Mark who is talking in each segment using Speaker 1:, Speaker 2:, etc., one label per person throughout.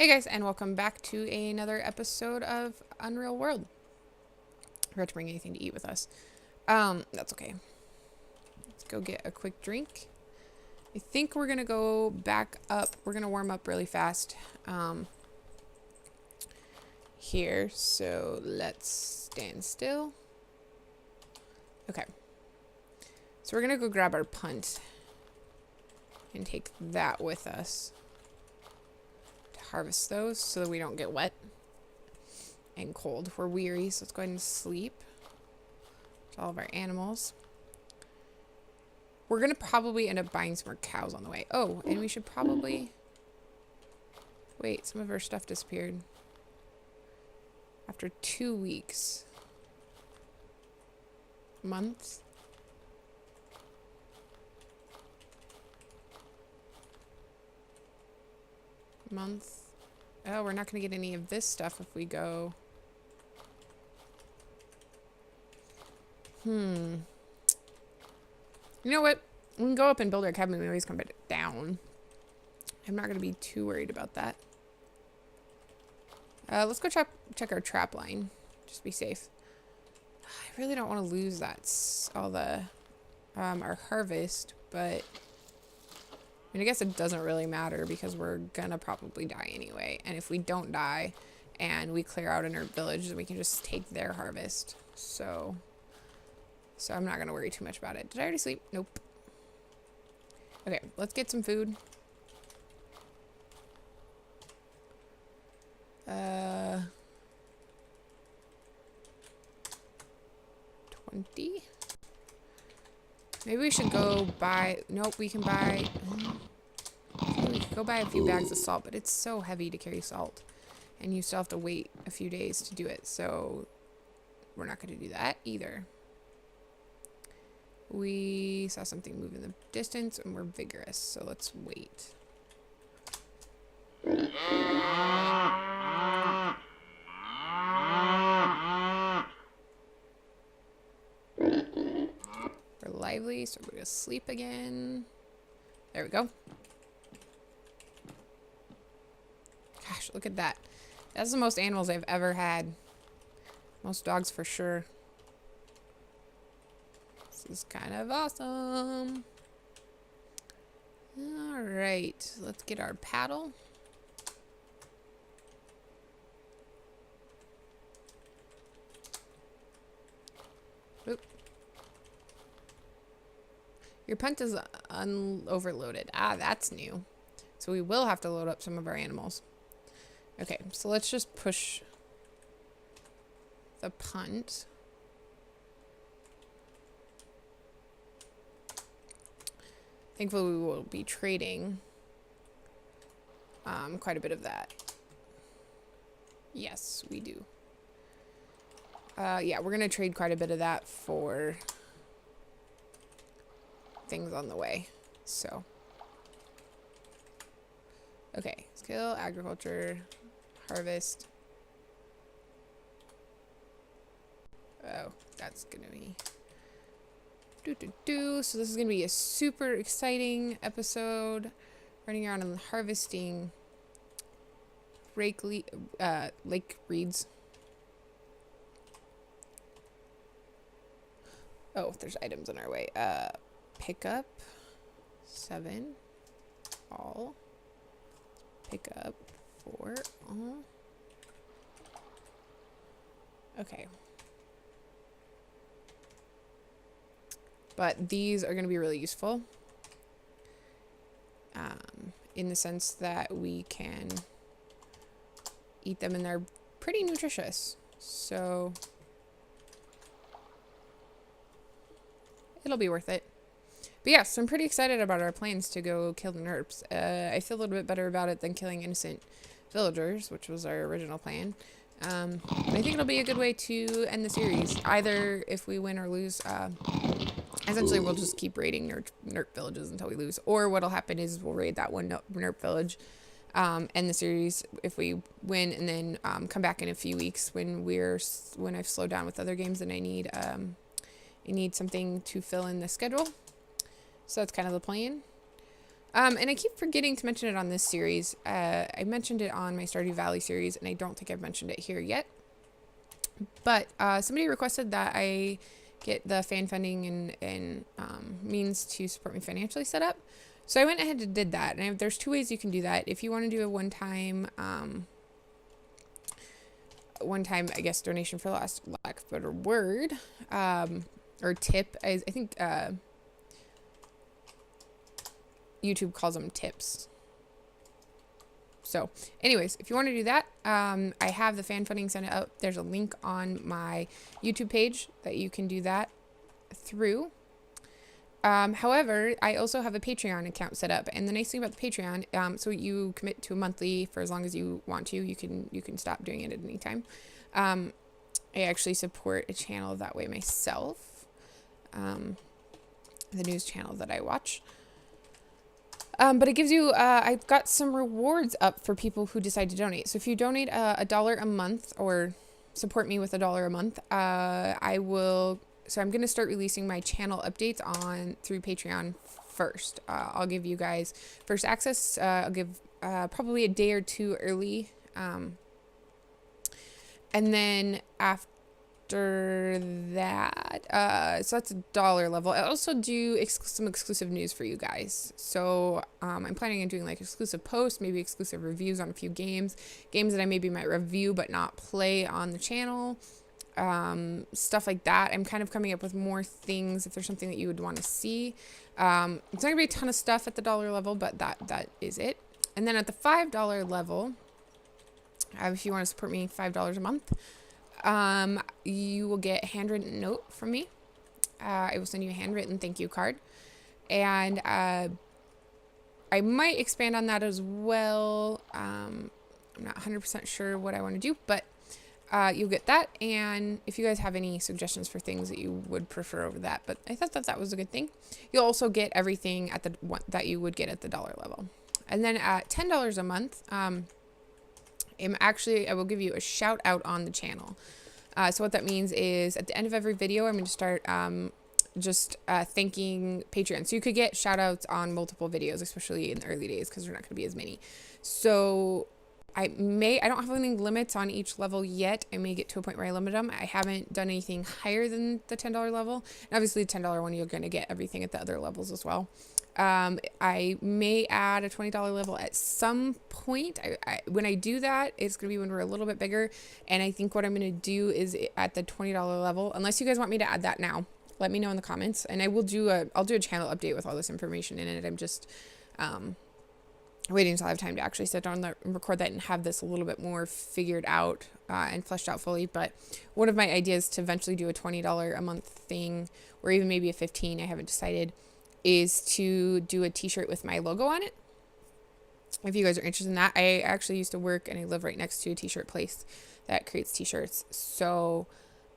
Speaker 1: Hey guys, and welcome back to another episode of Unreal World. I forgot to bring anything to eat with us. That's okay. Let's go get a quick drink. I think we're gonna go back up. We're gonna warm up really fast here. So let's stand still. Okay. So we're gonna go grab our punt and take that with us. Harvest those so that we don't get wet and cold. We're weary, so let's go ahead and sleep. To all of our animals. We're gonna probably end up buying some more cows on the way. Oh, and we should probably... Wait, some of our stuff disappeared. After 2 weeks. Months? Month. Oh, we're not going to get any of this stuff if we go. You know what? We can go up and build our cabin and we always come back down. I'm not going to be too worried about that. Let's go check our trap line. Just be safe. I really don't want to lose that, all the, our harvest, but... I guess it doesn't really matter because we're gonna probably die anyway. And if we don't die and we clear out in our village, then we can just take their harvest. So I'm not gonna worry too much about it. Did I already sleep? Nope. Okay, let's get some food. 20. Maybe we should go buy... Nope, we can buy... We could go buy a few bags of salt, but it's so heavy to carry salt. And you still have to wait a few days to do it, so... We're not going to do that either. We saw something move in the distance, and we're vigorous, so let's wait. Lively, so we're going to sleep again. There we go. Gosh, look at that. That's the most animals I've ever had. Most dogs for sure. This is kind of awesome. Alright, let's get our paddle. Oop. Your punt is overloaded. Ah, that's new. So we will have to load up some of our animals. Okay, so let's just push the punt. Thankfully, we will be trading quite a bit of that. Yes, we do. Yeah, we're going to trade quite a bit of that for... things on the way. So okay, skill, agriculture, harvest. Oh, that's gonna be so this is gonna be a super exciting episode, running around and harvesting lake reeds. Oh, there's items in our way. Pick up 7 all. Pick up 4 all. Okay. But these are going to be really useful. In the sense that we can eat them and they're pretty nutritious. So it'll be worth it. But yeah, so I'm pretty excited about our plans to go kill the nerps. I feel a little bit better about it than killing innocent villagers, which was our original plan. But I think it'll be a good way to end the series. Either if we win or lose, essentially we'll just keep raiding nerp villages until we lose. Or what'll happen is we'll raid that one nerp village, end the series if we win, and then come back in a few weeks when I've slowed down with other games and I need something to fill in the schedule. So that's kind of the plan. And I keep forgetting to mention it on this series. I mentioned it on my Stardew Valley series, and I don't think I've mentioned it here yet. But somebody requested that I get the fan funding and means to support me financially set up. So I went ahead and did that. And there's two ways you can do that. If you want to do a one-time, I guess, donation for lack of a better word, or tip. I think YouTube calls them tips. So anyways, if you want to do that, I have the fan funding set up. There's a link on my YouTube page that you can do that through. However, I also have a Patreon account set up, and the nice thing about the Patreon, so you commit to a monthly for as long as you want to. You can stop doing it at any time. I actually support a channel that way myself, the news channel that I watch. But it gives you, I've got some rewards up for people who decide to donate. So if you donate $1 a month or support me with $1 a month, so I'm going to start releasing my channel updates through Patreon first. I'll give you guys first access. I'll give probably a day or two early. And then after that, so that's $1 level. I also do some exclusive news for you guys. So I'm planning on doing like exclusive posts, maybe exclusive reviews on a few games that I maybe might review but not play on the channel. Stuff like that. I'm kind of coming up with more things if there's something that you would want to see. It's not gonna be a ton of stuff at the $1 level, but that is it. And then at the $5 level, if you want to support me $5 a month, you will get a handwritten note from me. I will send you a handwritten thank you card, and I might expand on that as well. I'm not 100% sure what I want to do, but you'll get that. And if you guys have any suggestions for things that you would prefer over that, but I thought that was a good thing. You'll also get everything at the one that you would get at the $1 level. And then at $10 a month, I will give you a shout out on the channel. So what that means is at the end of every video, I'm going to start thanking Patreon. So you could get shout outs on multiple videos, especially in the early days, because there's not going to be as many. So I don't have any limits on each level yet. I may get to a point where I limit them. I haven't done anything higher than the $10 level. And obviously the $10 one, you're going to get everything at the other levels as well. I may add a $20 level at some point. When I do that, it's going to be when we're a little bit bigger. And I think what I'm going to do is at the $20 level, unless you guys want me to add that now, let me know in the comments. And I'll do a channel update with all this information in it. I'm just, waiting until I have time to actually sit down and record that and have this a little bit more figured out and fleshed out fully. But one of my ideas to eventually do a $20 a month thing, or even maybe a $15, I haven't decided, is to do a t-shirt with my logo on it. If you guys are interested in that, I actually used to work and I live right next to a t-shirt place that creates t-shirts. So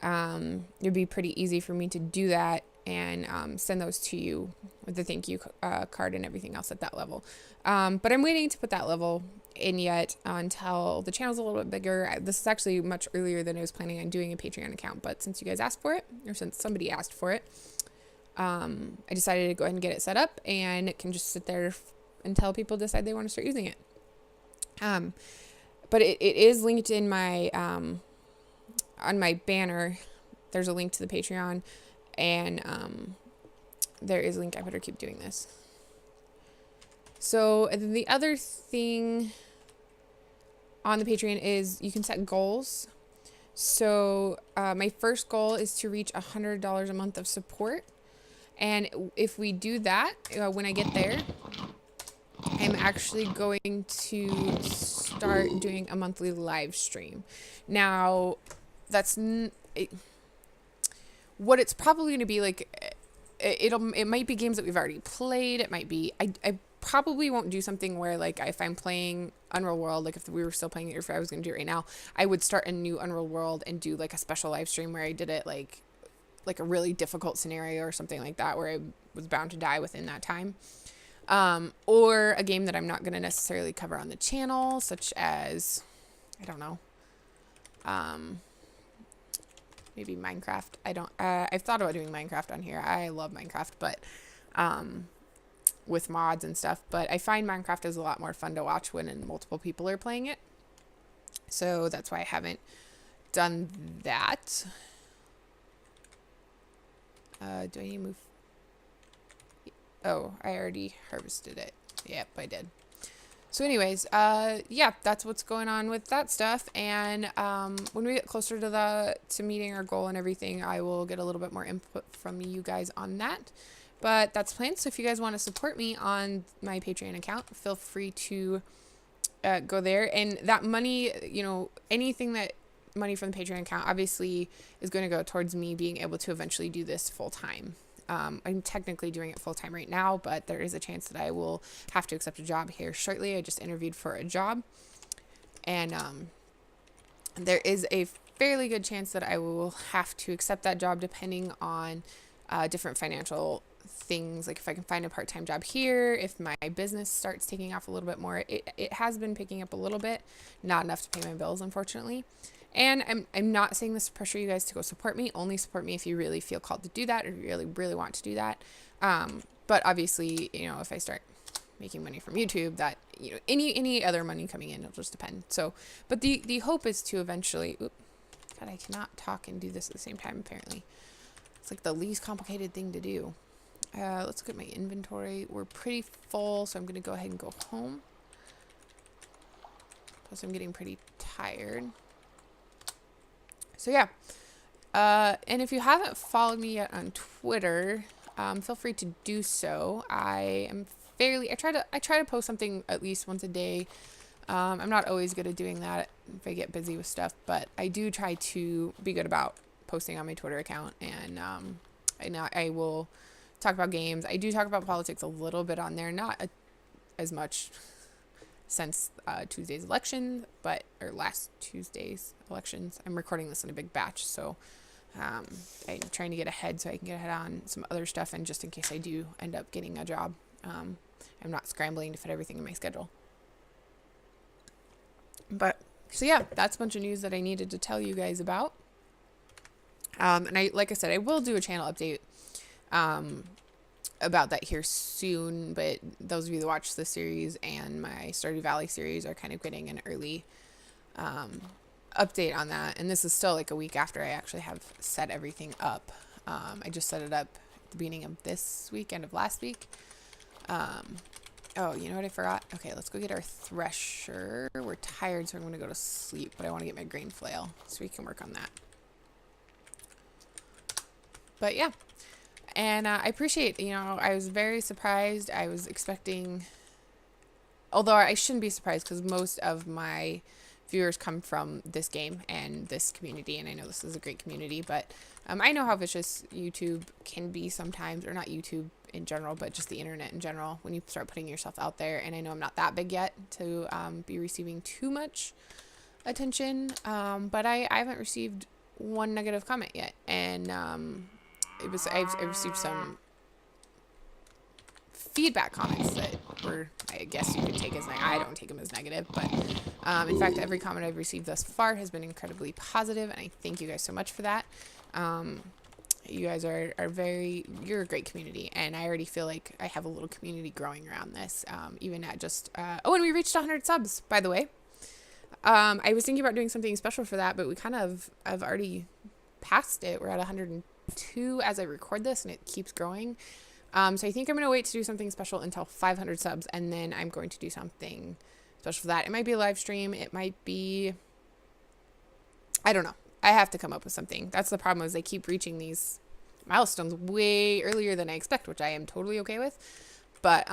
Speaker 1: it'd be pretty easy for me to do that and send those to you with the thank you card and everything else at that level. But I'm waiting to put that level in yet until the channel's a little bit bigger. This is actually much earlier than I was planning on doing a Patreon account, but since you guys asked for it, or since somebody asked for it, I decided to go ahead and get it set up, and it can just sit there until people decide they want to start using it. But it is linked in my, on my banner. There's a link to the Patreon, and there is a link. I better keep doing this. So the other thing on the Patreon is you can set goals. So my first goal is to reach $100 a month of support. And if we do that, when I get there, I'm actually going to start doing a monthly live stream. Now, what it's probably going to be like, it might be games that we've already played. It might be, I probably won't do something where, like, if I'm playing Unreal World, like if we were still playing it, or if I was going to do it right now, I would start a new Unreal World and do like a special live stream where I did it like a really difficult scenario or something like that, where I was bound to die within that time. Or a game that I'm not going to necessarily cover on the channel, such as, I don't know, maybe Minecraft. I've thought about doing Minecraft on here. I love Minecraft, but with mods and stuff, but I find Minecraft is a lot more fun to watch when multiple people are playing it. So that's why I haven't done that. Do I need to move? Oh, I already harvested it. Yep, I did. So anyways, yeah, that's what's going on with that stuff. And when we get closer to meeting our goal and everything, I will get a little bit more input from you guys on that. But that's planned. So if you guys want to support me on my Patreon account, feel free to go there. And that money, you know, anything that money from the Patreon account obviously is going to go towards me being able to eventually do this full time. I'm technically doing it full time right now, but there is a chance that I will have to accept a job here shortly. I just interviewed for a job, and there is a fairly good chance that I will have to accept that job depending on different financial things. Like if I can find a part-time job here, if my business starts taking off a little bit more. It has been picking up a little bit, not enough to pay my bills, unfortunately. And I'm not saying this to pressure you guys to go support me. Only support me if you really feel called to do that or really, really want to do that. But obviously, you know, if I start making money from YouTube, that, you know, any other money coming in, it'll just depend. So, but the hope is to eventually, God, I cannot talk and do this at the same time, apparently. It's like the least complicated thing to do. Let's look at my inventory. We're pretty full, so I'm going to go ahead and go home. Plus, I'm getting pretty tired. So yeah, and if you haven't followed me yet on Twitter, feel free to do so. I try to post something at least once a day. I'm not always good at doing that if I get busy with stuff, but I do try to be good about posting on my Twitter account, and I will talk about games. I do talk about politics a little bit on there, not as much since Tuesday's election, or last Tuesday's elections. I'm recording this in a big batch, so I'm trying to get ahead so I can get ahead on some other stuff, and just in case I do end up getting a job, I'm not scrambling to fit everything in my schedule. But, so yeah, that's a bunch of news that I needed to tell you guys about. And like I said, I will do a channel update about that here soon, but those of you that watch the series and my Stardew Valley series are kind of getting an early update on that, and this is still like a week after I actually have set everything up. I just set it up at the beginning of this week, end of last week. Oh, you know what I forgot? Okay, let's go get our thresher. We're tired, so I'm going to go to sleep, but I want to get my grain flail so we can work on that. But yeah. And I appreciate, you know, I was very surprised. I was expecting, although I shouldn't be surprised because most of my viewers come from this game and this community, and I know this is a great community, but I know how vicious YouTube can be sometimes, or not YouTube in general, but just the internet in general when you start putting yourself out there. And I know I'm not that big yet to be receiving too much attention, but I haven't received one negative comment yet, and I received some feedback comments that were, I guess you could take as, I don't take them as negative, but in fact, every comment I've received thus far has been incredibly positive, and I thank you guys so much for that. You guys are you're a great community, and I already feel like I have a little community growing around this, even at just, oh, and we reached 100 subs, by the way. I was thinking about doing something special for that, but we kind of, I've already passed it. We're at 102 as I record this, and it keeps growing. So I think I'm going to wait to do something special until 500 subs, and then I'm going to do something special for that. It might be a live stream. It might be, I don't know. I have to come up with something. That's the problem, is they keep reaching these milestones way earlier than I expect, which I am totally okay with. But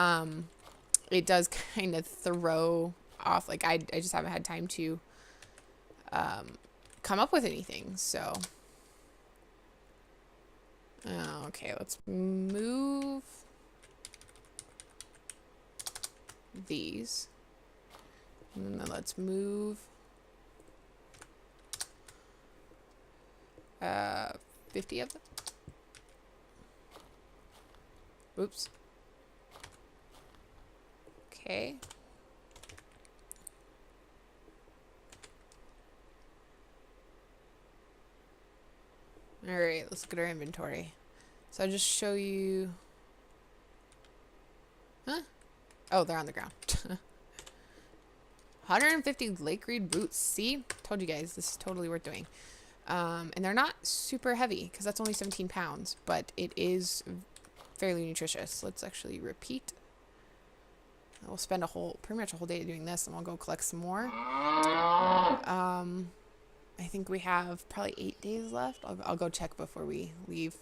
Speaker 1: it does kind of throw off. Like, I just haven't had time to come up with anything. So, okay, let's move these. And then let's move 50 of them. Oops. Okay. All right, let's look at our inventory. So I'll just show you. Oh, they're on the ground. 150 lake reed boots. See? Told you guys, this is totally worth doing. And they're not super heavy because that's only 17 pounds, but it is fairly nutritious. Let's actually repeat. We'll spend pretty much a whole day doing this, and we'll go collect some more. I think we have probably 8 days left. I'll go check before we leave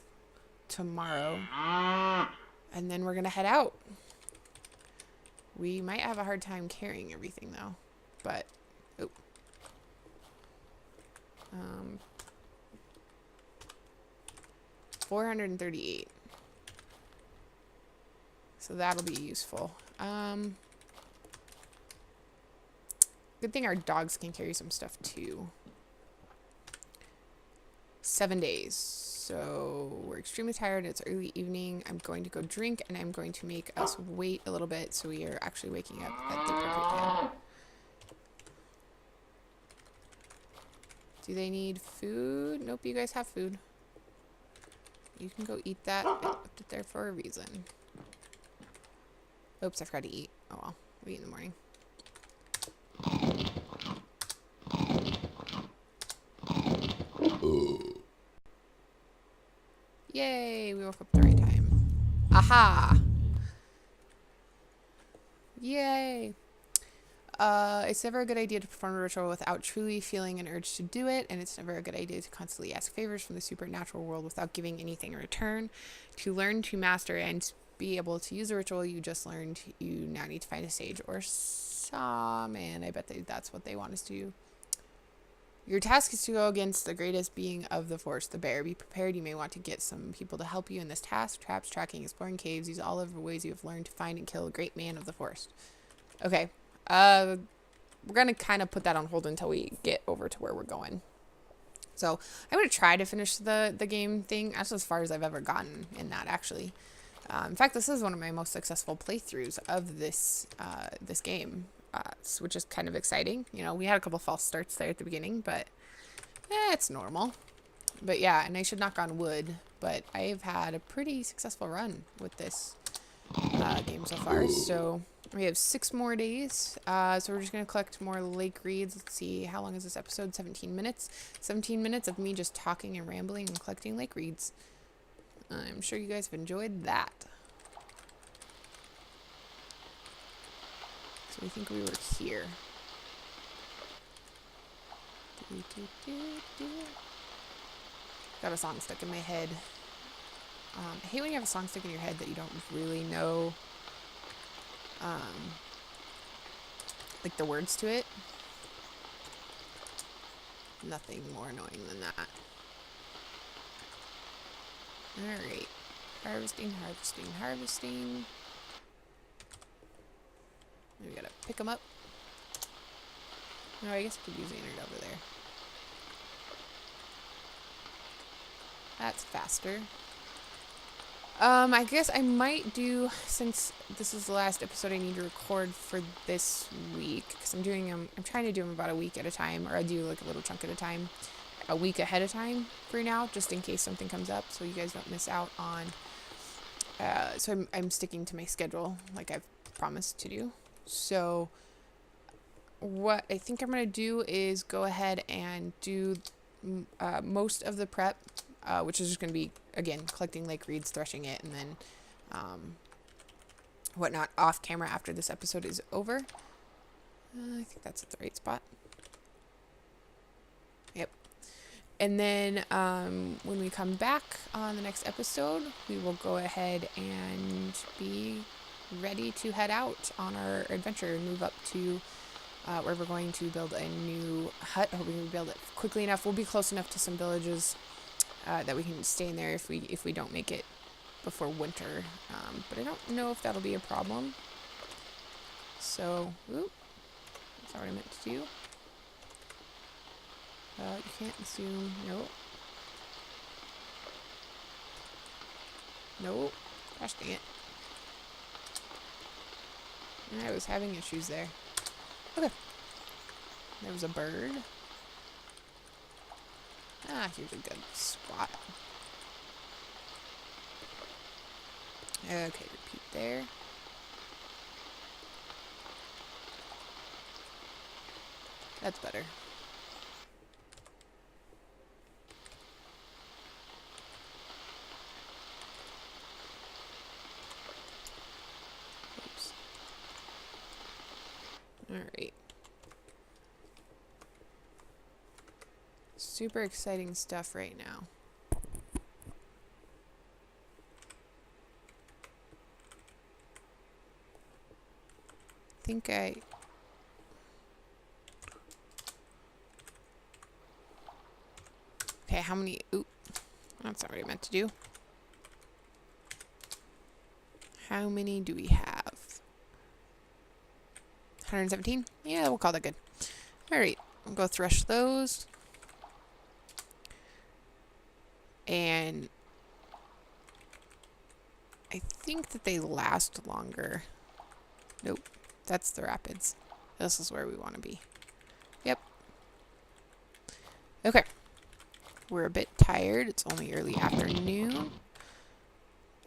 Speaker 1: tomorrow. And then we're going to head out. We might have a hard time carrying everything, though. But, oh. 438. So that'll be useful. Good thing our dogs can carry some stuff, too. 7 days. So we're extremely tired. It's early evening. I'm going to go drink, and I'm going to make us wait a little bit so we are actually waking up at the appropriate time. Do they need food? Nope, you guys have food. You can go eat that. I left it there for a reason. Oops, I forgot to eat. Oh well, we'll eat in the morning. Yay, we woke up at the right time. Aha! Yay! It's never a good idea to perform a ritual without truly feeling an urge to do it, and it's never a good idea to constantly ask favors from the supernatural world without giving anything in return. To learn to master and be able to use a ritual you just learned, you now need to find a sage or shaman. I bet that's what they want us to do. Your task is to go against the greatest being of the forest, the bear. Be prepared. You may want to get some people to help you in this task. Traps, tracking, exploring caves. These are all of the ways you have learned to find and kill a great man of the forest. Okay. We're going to kind of put that on hold until we get over to where we're going. So I'm going to try to finish the game thing. That's as far as I've ever gotten in that, actually. In fact, this is one of my most successful playthroughs of this game. Which is kind of exciting. You know, we had a couple false starts there at the beginning, but it's normal. But yeah, and I should knock on wood, but I've had a pretty successful run with this game so far. So we have 6 more days. So we're just going to collect more lake reeds. Let's see, how long is this episode? 17 minutes. 17 minutes of me just talking and rambling and collecting lake reeds. I'm sure you guys have enjoyed that. So I think we were here. Got a song stuck in my head. I hate when you have a song stuck in your head that you don't really know, like the words to it. Nothing more annoying than that. Alright. Harvesting, harvesting, harvesting. We gotta pick them up. No, I guess I could use the internet over there. That's faster. I guess I might do, since this is the last episode I need to record for this week, because I'm trying to do them about a week at a time, or I do like a little chunk at a time, a week ahead of time for now, just in case something comes up, so you guys don't miss out on, so I'm sticking to my schedule, like I've promised to do. So what I think I'm going to do is go ahead and do most of the prep, which is just going to be, again, collecting lake reeds, threshing it, and then whatnot off camera after this episode is over. I think that's at the right spot. Yep. And then when we come back on the next episode, we will go ahead and be ready to head out on our adventure and move up to where we're going to build a new hut. Hoping we build it quickly enough. We'll be close enough to some villages that we can stay in there if we don't make it before winter. But I don't know if that'll be a problem. So, oop, that's not what I meant to do. You can't assume. Nope. Nope. Gosh dang it. I was having issues there. Okay. There was a bird. Ah, here's a good spot. Okay, repeat there. That's better. Oops. Alright. Super exciting stuff right now. Okay, how many... Oop. That's not what I meant to do. How many do we have? 117? Yeah, we'll call that good. Alright, we'll go thresh those. And I think that they last longer. Nope, that's the rapids. This is where we want to be. Yep. Okay. We're a bit tired. It's only early afternoon.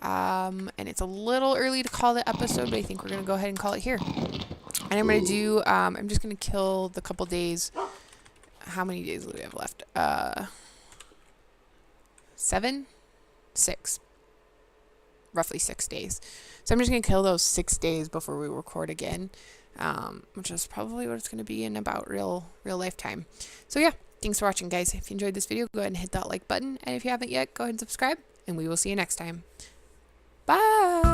Speaker 1: And it's a little early to call the episode, but I think we're going to go ahead and call it here. And I'm going to do, I'm just going to kill the couple days. How many days do we have left? 7? 6. Roughly 6 days. So I'm just going to kill those 6 days before we record again, which is probably what it's going to be in about real life time. So yeah, thanks for watching, guys. If you enjoyed this video, go ahead and hit that like button. And if you haven't yet, go ahead and subscribe, and we will see you next time. Bye!